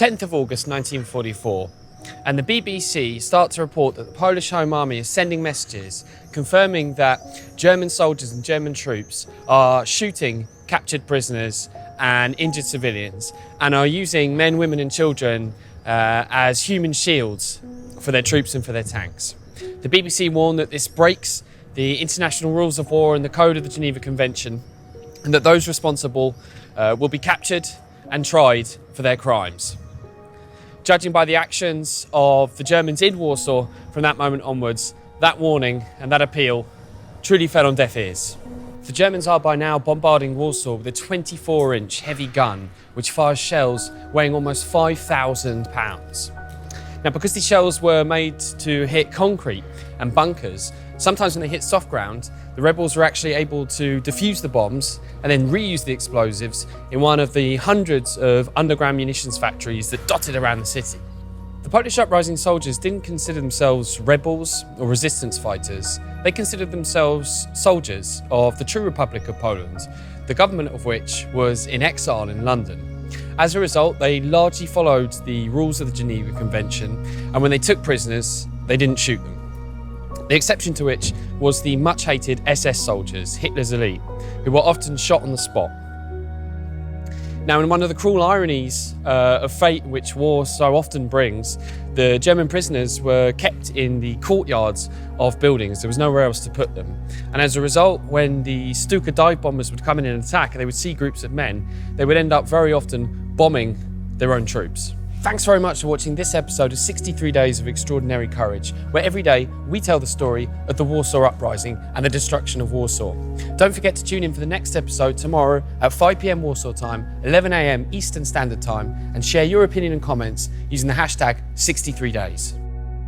10th of August 1944, and the BBC start to report that the Polish Home Army is sending messages confirming that German soldiers and German troops are shooting captured prisoners and injured civilians and are using men, women and children as human shields for their troops and for their tanks. The BBC warned that this breaks the international rules of war and the code of the Geneva Convention, and that those responsible will be captured and tried for their crimes. Judging by the actions of the Germans in Warsaw from that moment onwards, that warning and that appeal truly fell on deaf ears. The Germans are by now bombarding Warsaw with a 24-inch heavy gun which fires shells weighing almost 5,000 pounds. Now, because these shells were made to hit concrete and bunkers, sometimes when they hit soft ground, the rebels were actually able to defuse the bombs and then reuse the explosives in one of the hundreds of underground munitions factories that dotted around the city. The Polish uprising soldiers didn't consider themselves rebels or resistance fighters. They considered themselves soldiers of the true Republic of Poland, the government of which was in exile in London. As a result, they largely followed the rules of the Geneva Convention, and when they took prisoners, they didn't shoot them. The exception to which was the much-hated SS soldiers, Hitler's elite, who were often shot on the spot. Now, in one of the cruel ironies of fate which war so often brings, the German prisoners were kept in the courtyards of buildings. There was nowhere else to put them. And as a result, when the Stuka dive bombers would come in and attack and they would see groups of men, they would end up very often bombing their own troops. Thanks very much for watching this episode of 63 Days of Extraordinary Courage, where every day we tell the story of the Warsaw Uprising and the destruction of Warsaw. Don't forget to tune in for the next episode tomorrow at 5 p.m. Warsaw time, 11 a.m. Eastern Standard Time, and share your opinion and comments using the hashtag 63days.